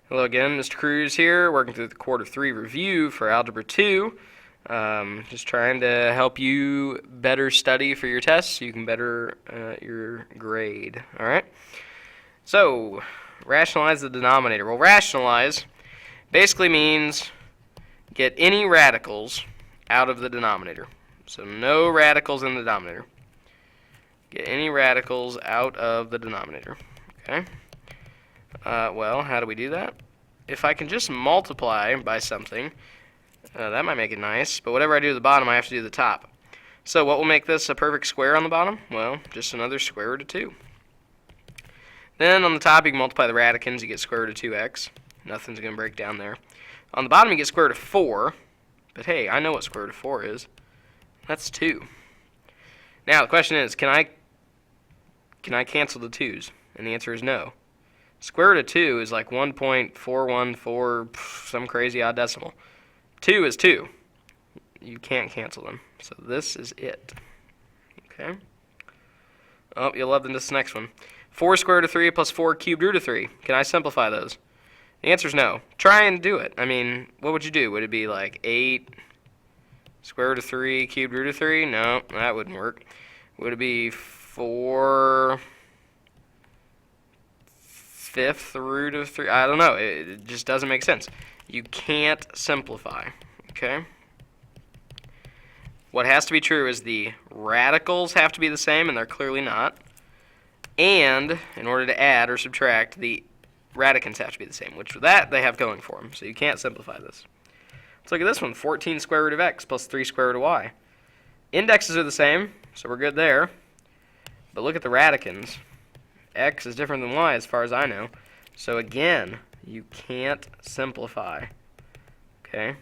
Hello again, Mr. Cruze here, working through the Quarter 3 review for Algebra 2. Just trying to help you better study for your tests so you can better your grade. Alright? So, rationalize the denominator. Well, rationalize basically means get any radicals out of the denominator. So, no radicals in the denominator. Get any radicals out of the denominator. Okay? Well, how do we do that? If I can just multiply by something, that might make it nice, but whatever I do to the bottom, I have to do to the top. So what will make this a perfect square on the bottom? Well, just another square root of 2. Then on the top, you can multiply the radicals, you get square root of 2x. Nothing's going to break down there. On the bottom, you get square root of 4, but hey, I know what square root of 4 is. That's 2. Now, the question is, can I cancel the 2's? And the answer is no. Square root of 2 is like 1.414, some crazy odd decimal. 2 is 2. You can't cancel them. So this is it. Okay. Oh, you'll love this next one. 4 square root of 3 plus 4 cubed root of 3. Can I simplify those? The answer is no. Try and do it. I mean, what would you do? Would it be like 8 square root of 3 cubed root of 3? No, that wouldn't work. Would it be 4 fifth root of 3? I don't know. It just doesn't make sense. You can't simplify. Okay? What has to be true is the radicals have to be the same, and they're clearly not. And in order to add or subtract, the radicands have to be the same, which that they have going for them. So you can't simplify this. Let's look at this one. 14 square root of x plus 3 square root of y. Indexes are the same, so we're good there. But look at the radicands. X is different than y as far as I know. So again, you can't simplify. Okay?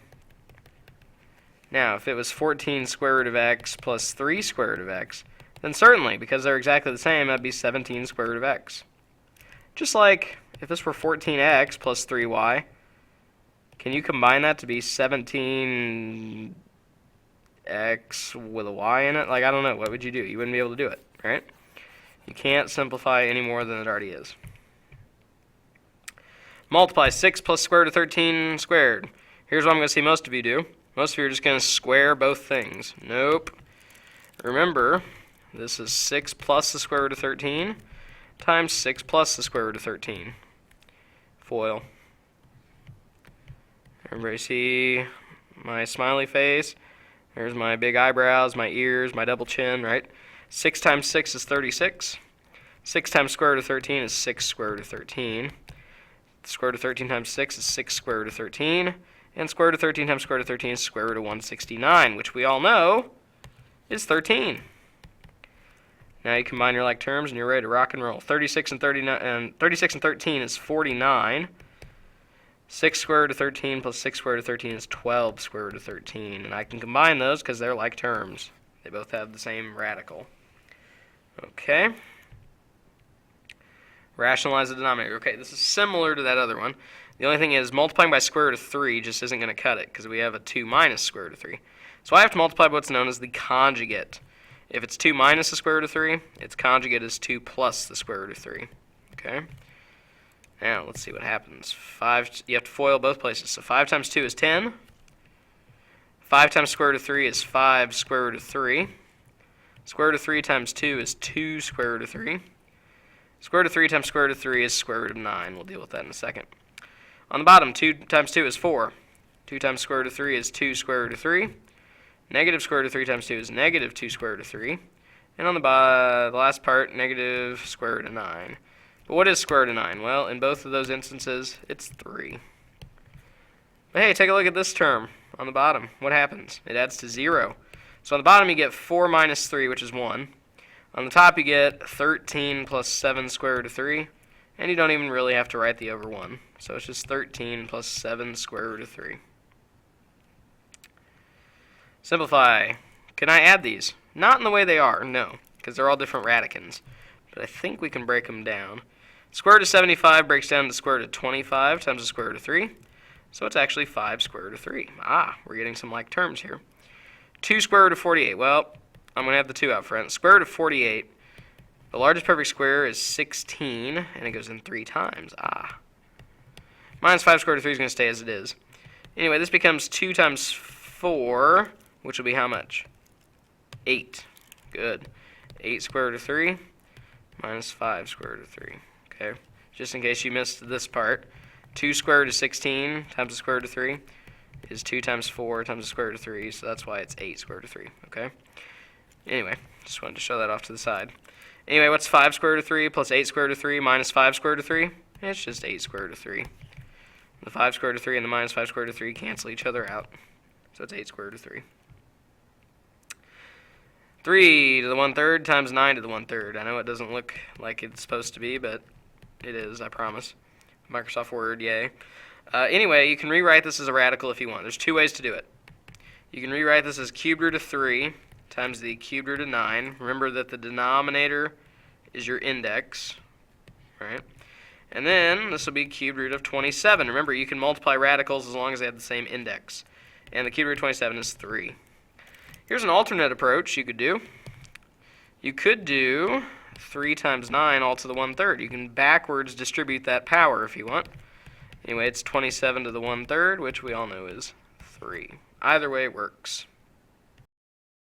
Now, if it was 14 square root of x plus 3 square root of x, then certainly, because they're exactly the same, that'd be 17 square root of x. Just like if this were 14x plus 3y, can you combine that to be 17x with a y in it? Like, I don't know. What would you do? You wouldn't be able to do it, right? You can't simplify any more than it already is. Multiply 6 plus square root of 13 squared. Here's what I'm going to see most of you do. Most of you are just going to square both things. Nope. Remember, this is 6 plus the square root of 13 times 6 plus the square root of 13. Foil. Everybody see my smiley face? There's my big eyebrows, my ears, my double chin, right? 6 times 6 is 36. 6 times square root of 13 is 6 square root of 13. Square root of 13 times 6 is 6 square root of 13. And square root of 13 times square root of 13 is square root of 169, which we all know is 13. Now you combine your like terms and you're ready to rock and roll. 36 and 13 is 49. 6 square root of 13 plus 6 square root of 13 is 12 square root of 13. And I can combine those because they're like terms. They both have the same radical. Okay. Rationalize the denominator. Okay, this is similar to that other one. The only thing is multiplying by square root of 3 just isn't going to cut it because we have a 2 minus square root of 3. So I have to multiply by what's known as the conjugate. If it's 2 minus the square root of 3, its conjugate is 2 plus the square root of 3. Okay? Now, let's see what happens. You have to FOIL both places. So 5 times 2 is 10. 5 times square root of 3 is 5 square root of 3. Square root of 3 times 2 is 2 square root of 3. Square root of 3 times square root of 3 is square root of 9. We'll deal with that in a second. On the bottom, 2 times 2 is 4. 2 times square root of 3 is 2 square root of 3. Negative square root of 3 times 2 is negative 2 square root of 3. And on the last part, negative square root of 9. But what is square root of 9? Well, in both of those instances, it's 3. But hey, take a look at this term on the bottom. What happens? It adds to 0. So on the bottom, you get 4 minus 3, which is 1. On the top, you get 13 plus 7 square root of 3. And you don't even really have to write the over 1. So it's just 13 plus 7 square root of 3. Simplify. Can I add these? Not in the way they are, no, because they're all different radicands. But I think we can break them down. Square root of 75 breaks down to the square root of 25 times the square root of 3. So it's actually 5 square root of 3. Ah, we're getting some like terms here. 2 square root of 48. Well, I'm going to have the 2 out front. Square root of 48. The largest perfect square is 16, and it goes in 3 times. Ah. Minus 5 square root of 3 is going to stay as it is. Anyway, this becomes 2 times 4, which will be how much? 8. Good. 8 square root of 3 minus 5 square root of 3. Okay, just in case you missed this part. 2 square root of 16 times the square root of 3 is 2 times 4 times the square root of 3, so that's why it's 8 square root of 3. Okay? Anyway, just wanted to show that off to the side. Anyway, what's 5 square root of 3 plus 8 square root of 3 minus 5 square root of 3? It's just 8 square root of 3. The 5 square root of 3 and the minus 5 square root of 3 cancel each other out. So it's 8 square root of 3. 3 to the 1/3 times 9 to the 1/3. I know it doesn't look like it's supposed to be, but it is, I promise. Microsoft Word, yay. Anyway, you can rewrite this as a radical if you want. There's 2 ways to do it. You can rewrite this as cubed root of 3 times the cubed root of 9. Remember that the denominator is your index, right? And then this will be cubed root of 27. Remember, you can multiply radicals as long as they have the same index. And the cubed root of 27 is 3. Here's an alternate approach you could do. You could do 3 times 9 all to the 1/3. You can backwards distribute that power if you want. Anyway, it's 27 to the 1/3, which we all know is 3. Either way works.